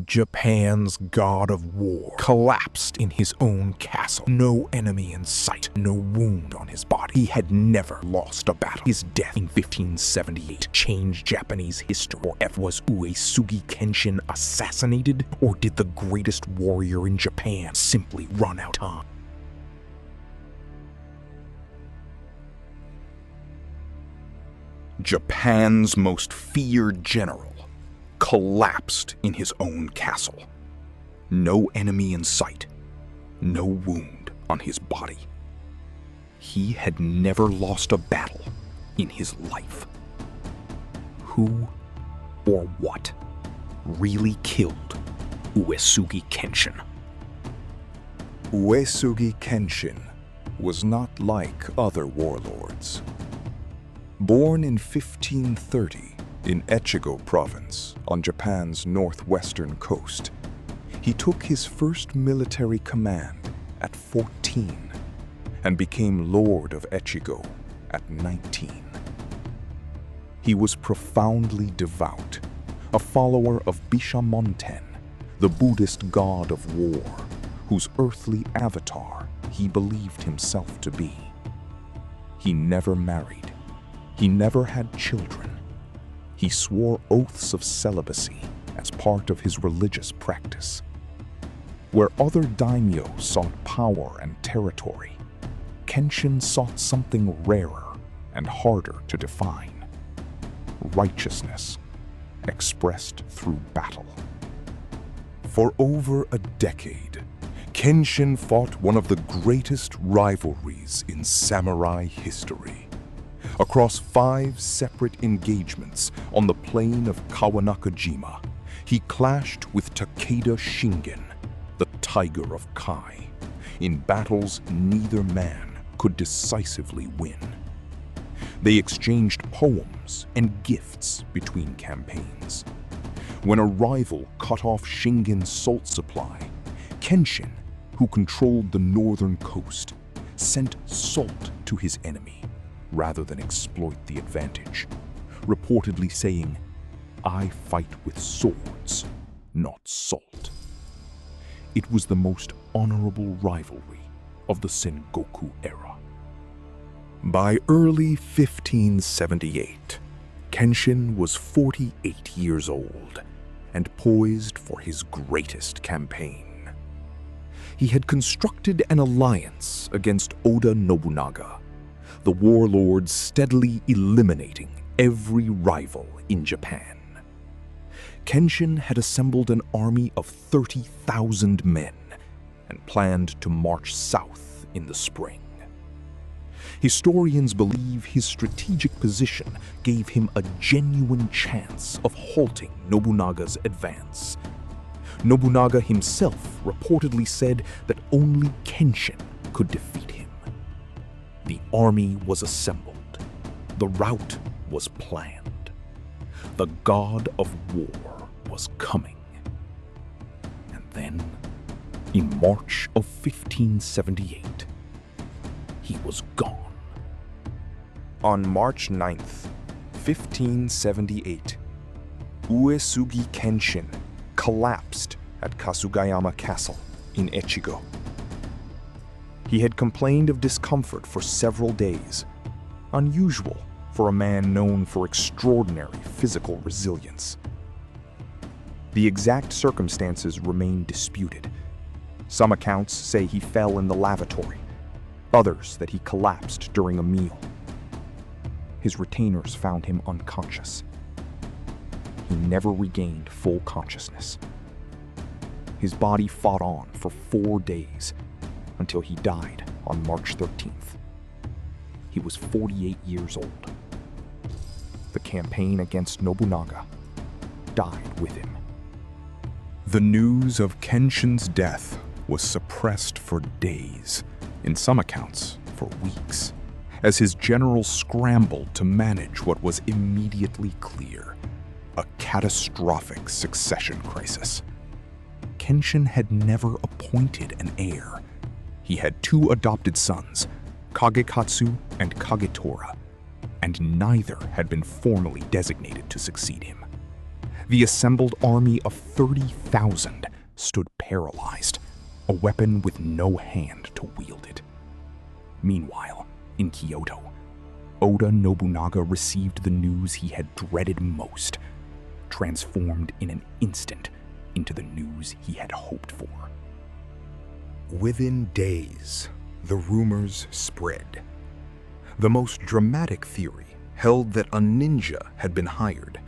Japan's god of war, collapsed in his own castle. No enemy in sight, no wound on his body. He had never lost a battle. His death in 1578 changed Japanese history. Or was Uesugi Kenshin assassinated? Or did the greatest warrior in Japan simply run out of time? Japan's most feared general collapsed in his own castle. No enemy in sight, no wound on his body. He had never lost a battle in his life. Who or what really killed Uesugi Kenshin? Uesugi Kenshin was not like other warlords. Born in 1530 in Echigo province on Japan's northwestern coast, he took his first military command at 14 and became Lord of Echigo at 19. He was profoundly devout, a follower of Bishamonten, the Buddhist god of war, whose earthly avatar he believed himself to be. He never married. He never had children. He swore oaths of celibacy as part of his religious practice. Where other daimyo sought power and territory, Kenshin sought something rarer and harder to define: righteousness, expressed through battle. For over a decade, Kenshin fought one of the greatest rivalries in samurai history. Across 5 separate engagements on the plain of Kawanakajima, he clashed with Takeda Shingen, the Tiger of Kai, in battles neither man could decisively win. They exchanged poems and gifts between campaigns. When a rival cut off Shingen's salt supply, Kenshin, who controlled the northern coast, sent salt to his enemy rather than exploit the advantage, reportedly saying, "I fight with swords, not salt." It was the most honorable rivalry of the Sengoku era. By early 1578, Kenshin was 48 years old and poised for his greatest campaign. He had constructed an alliance against Oda Nobunaga, the warlord steadily eliminating every rival in Japan. Kenshin had assembled an army of 30,000 men and planned to march south in the spring. Historians believe his strategic position gave him a genuine chance of halting Nobunaga's advance. Nobunaga himself reportedly said that only Kenshin could defeat him. The army was assembled. The route was planned. The god of war was coming. And then, in March of 1578, he was gone. On March 9th, 1578, Uesugi Kenshin collapsed at Kasugayama Castle in Echigo. He had complained of discomfort for several days, unusual for a man known for extraordinary physical resilience. The exact circumstances remain disputed. Some accounts say he fell in the lavatory, others that he collapsed during a meal. His retainers found him unconscious. He never regained full consciousness. His body fought on for 4 days, until he died on March 13th. He was 48 years old. The campaign against Nobunaga died with him. The news of Kenshin's death was suppressed for days, in some accounts for weeks, as his generals scrambled to manage what was immediately clear: a catastrophic succession crisis. Kenshin had never appointed an heir. He had 2 adopted sons, Kagekatsu and Kagetora, and neither had been formally designated to succeed him. The assembled army of 30,000 stood paralyzed, a weapon with no hand to wield it. Meanwhile, in Kyoto, Oda Nobunaga received the news he had dreaded most, transformed in an instant into the news he had hoped for. Within days, the rumors spread. The most dramatic theory held that a ninja had been hired,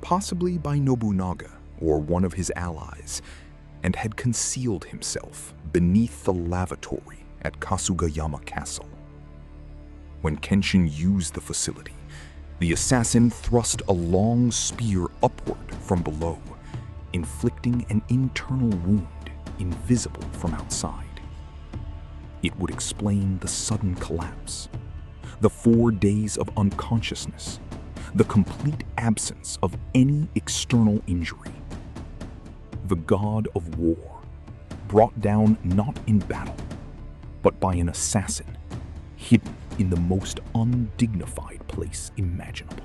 possibly by Nobunaga or one of his allies, and had concealed himself beneath the lavatory at Kasugayama Castle. When Kenshin used the facility, the assassin thrust a long spear upward from below, inflicting an internal wound invisible from outside. It would explain the sudden collapse, the 4 days of unconsciousness, the complete absence of any external injury. The god of war, brought down not in battle, but by an assassin, hidden in the most undignified place imaginable.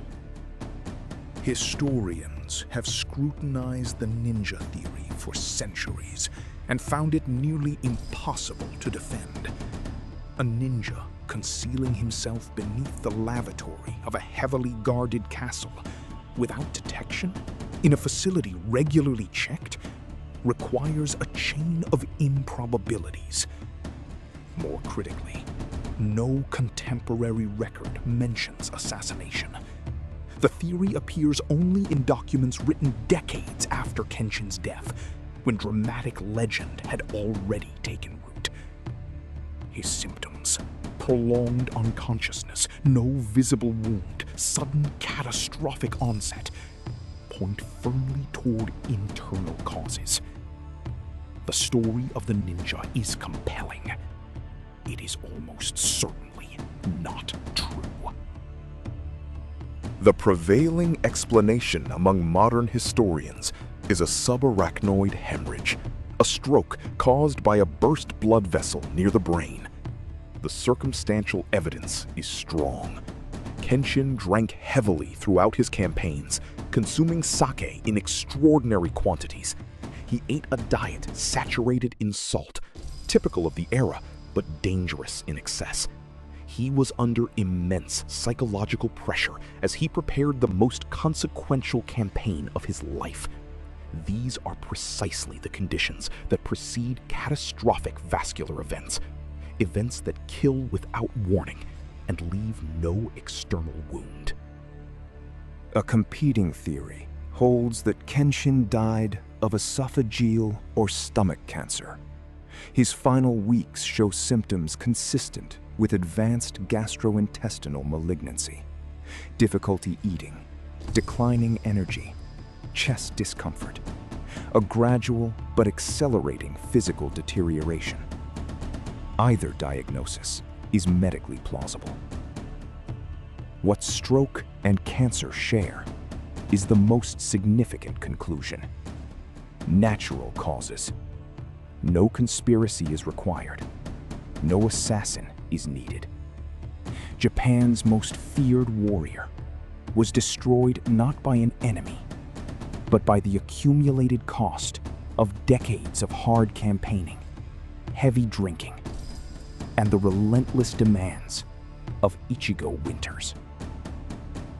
Historians have scrutinized the ninja theory for centuries and found it nearly impossible to defend. A ninja concealing himself beneath the lavatory of a heavily guarded castle without detection in a facility regularly checked requires a chain of improbabilities. More critically, no contemporary record mentions assassination. The theory appears only in documents written decades after Kenshin's death, when dramatic legend had already taken root. His symptoms: prolonged unconsciousness, no visible wound, sudden catastrophic onset, point firmly toward internal causes. The story of the ninja is compelling. It is almost certainly not true. The prevailing explanation among modern historians is a subarachnoid hemorrhage, a stroke caused by a burst blood vessel near the brain. The circumstantial evidence is strong. Kenshin drank heavily throughout his campaigns, consuming sake in extraordinary quantities. He ate a diet saturated in salt, typical of the era, but dangerous in excess. He was under immense psychological pressure as he prepared the most consequential campaign of his life. These are precisely the conditions that precede catastrophic vascular events, events that kill without warning and leave no external wound. A competing theory holds that Kenshin died of esophageal or stomach cancer. His final weeks show symptoms consistent with advanced gastrointestinal malignancy, difficulty eating, declining energy, chest discomfort, a gradual but accelerating physical deterioration. Either diagnosis is medically plausible. What stroke and cancer share is the most significant conclusion: natural causes. No conspiracy is required. No assassin is needed. Japan's most feared warrior was destroyed not by an enemy, but by the accumulated cost of decades of hard campaigning, heavy drinking, and the relentless demands of Ichigo winters.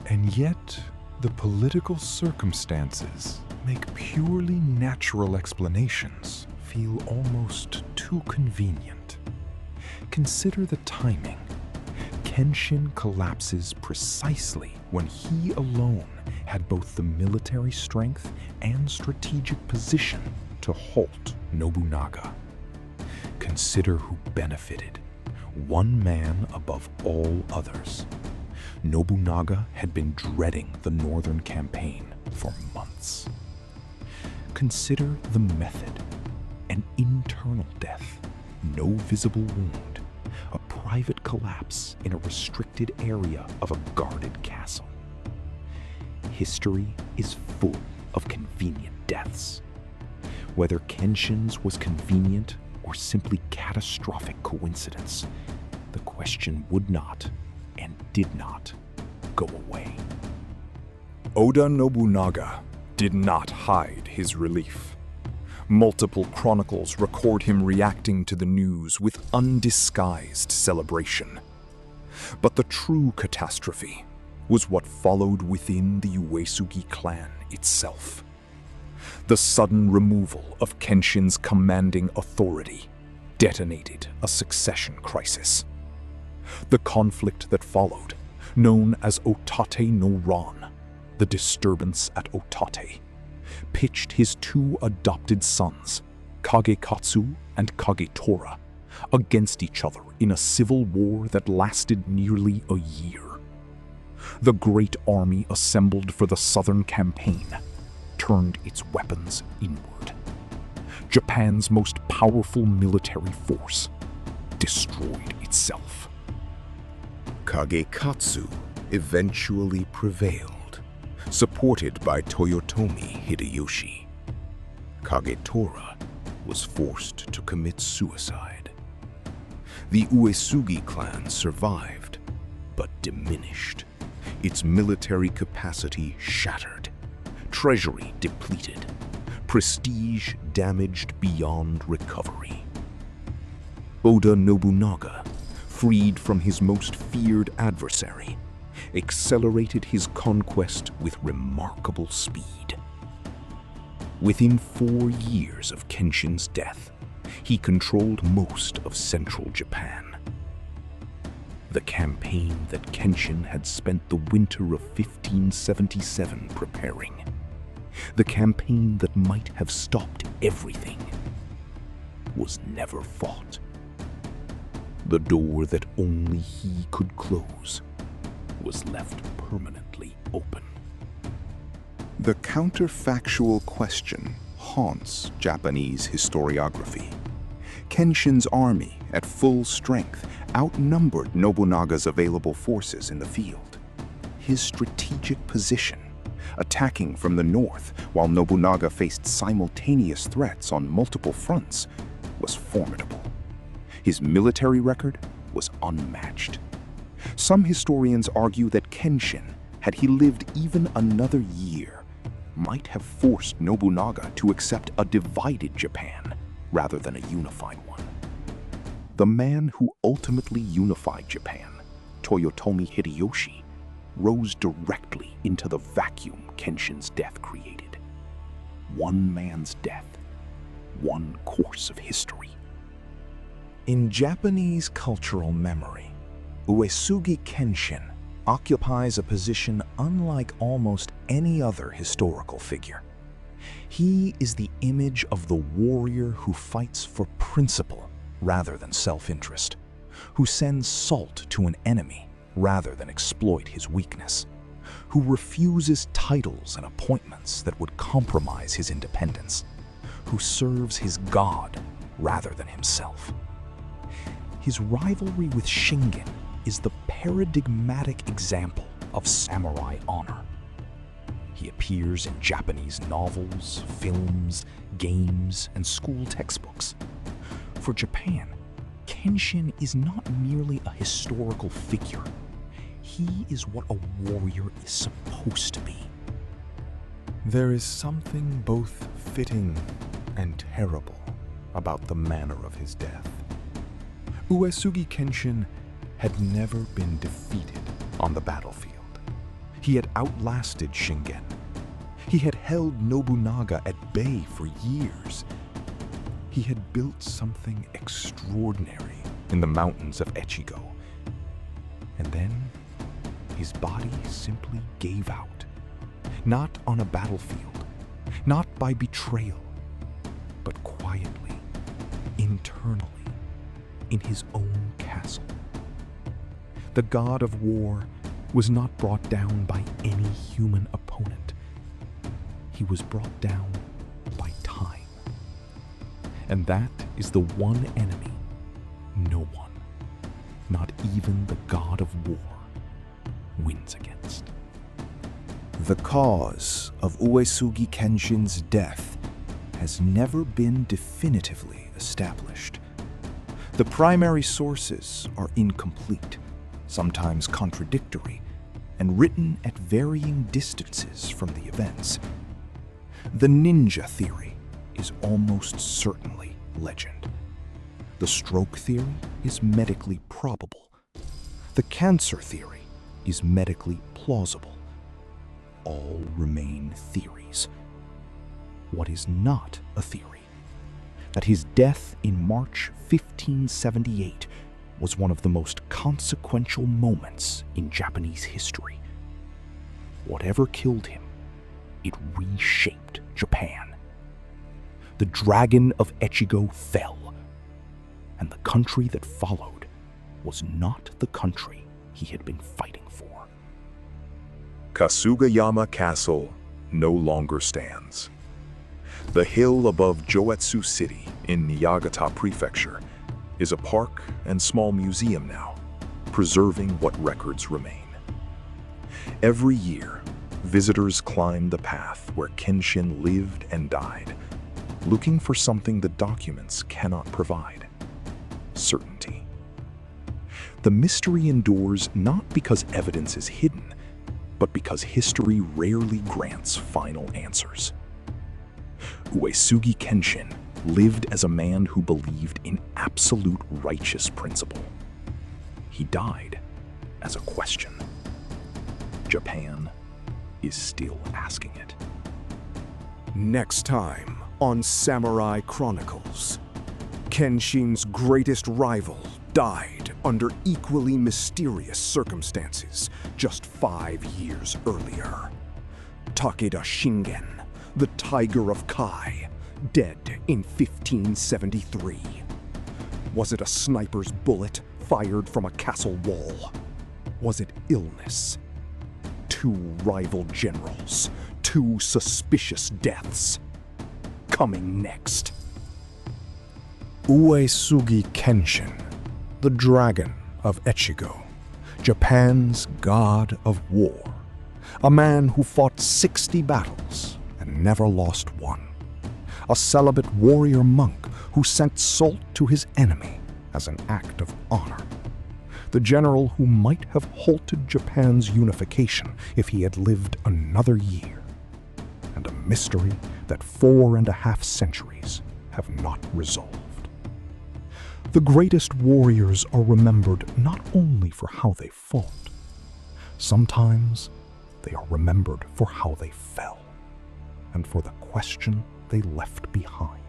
And yet, the political circumstances make purely natural explanations feel almost too convenient. Consider the timing. Kenshin collapses precisely when he alone had both the military strength and strategic position to halt Nobunaga. Consider who benefited, one man above all others. Nobunaga had been dreading the northern campaign for months. Consider the method: an internal death, no visible wound, a private collapse in a restricted area of a guarded castle. History is full of convenient deaths. Whether Kenshin's was convenient or simply catastrophic coincidence, the question would not and did not go away. Oda Nobunaga did not hide his relief. Multiple chronicles record him reacting to the news with undisguised celebration. But the true catastrophe was what followed within the Uesugi clan itself. The sudden removal of Kenshin's commanding authority detonated a succession crisis. The conflict that followed, known as Otate no Ran, the disturbance at Otate, pitched his two adopted sons, Kagekatsu and Kagetora, against each other in a civil war that lasted nearly a year. The great army assembled for the southern campaign turned its weapons inward. Japan's most powerful military force destroyed itself. Kagekatsu eventually prevailed, supported by Toyotomi Hideyoshi. Kagetora was forced to commit suicide. The Uesugi clan survived, but diminished. Its military capacity shattered, treasury depleted, prestige damaged beyond recovery. Oda Nobunaga, freed from his most feared adversary, accelerated his conquest with remarkable speed. Within 4 years of Kenshin's death, he controlled most of central Japan. The campaign that Kenshin had spent the winter of 1577 preparing, the campaign that might have stopped everything, was never fought. The door that only he could close was left permanently open. The counterfactual question haunts Japanese historiography. Kenshin's army, at full strength, outnumbered Nobunaga's available forces in the field. His strategic position, attacking from the north while Nobunaga faced simultaneous threats on multiple fronts, was formidable. His military record was unmatched. Some historians argue that Kenshin, had he lived even another year, might have forced Nobunaga to accept a divided Japan rather than a unified one. The man who ultimately unified Japan, Toyotomi Hideyoshi, rose directly into the vacuum Kenshin's death created. One man's death, one course of history. In Japanese cultural memory, Uesugi Kenshin occupies a position unlike almost any other historical figure. He is the image of the warrior who fights for principle rather than self-interest, who sends salt to an enemy rather than exploit his weakness, who refuses titles and appointments that would compromise his independence, who serves his god rather than himself. His rivalry with Shingen is the paradigmatic example of samurai honor. He appears in Japanese novels, films, games, and school textbooks. For Japan, Kenshin is not merely a historical figure. He is what a warrior is supposed to be. There is something both fitting and terrible about the manner of his death. Uesugi Kenshin had never been defeated on the battlefield. He had outlasted Shingen. He had held Nobunaga at bay for years. He had built something extraordinary in the mountains of Echigo. And then his body simply gave out, not on a battlefield, not by betrayal, but quietly, internally, in his own castle. The god of war was not brought down by any human opponent. He was brought down by time. And that is the one enemy no one, not even the god of war, wins against. The cause of Uesugi Kenshin's death has never been definitively established. The primary sources are incomplete, sometimes contradictory, and written at varying distances from the events. The ninja theory is almost certainly legend. The stroke theory is medically probable. The cancer theory is medically plausible. All remain theories. What is not a theory? That his death in March 1578 was one of the most consequential moments in Japanese history. Whatever killed him, it reshaped Japan. The dragon of Echigo fell, and the country that followed was not the country he had been fighting for. Kasugayama Castle no longer stands. The hill above Joetsu City in Niigata Prefecture is a park and small museum now, preserving what records remain. Every year, visitors climb the path where Kenshin lived and died, looking for something the documents cannot provide: certainty. The mystery endures not because evidence is hidden, but because history rarely grants final answers. Uesugi Kenshin lived as a man who believed in absolute righteous principle. He died as a question. Japan is still asking it. Next time on Samurai Chronicles, Kenshin's greatest rival died under equally mysterious circumstances just 5 years earlier. Takeda Shingen, the Tiger of Kai, dead in 1573. Was it a sniper's bullet fired from a castle wall? Was it illness? 2 rival generals, 2 suspicious deaths. Coming next. Uesugi Kenshin, the Dragon of Echigo, Japan's god of war. A man who fought 60 battles and never lost one. A celibate warrior monk who sent salt to his enemy as an act of honor. The general who might have halted Japan's unification if he had lived another year. And a mystery that 4.5 centuries have not resolved. The greatest warriors are remembered not only for how they fought. Sometimes they are remembered for how they fell, and for the question they left behind.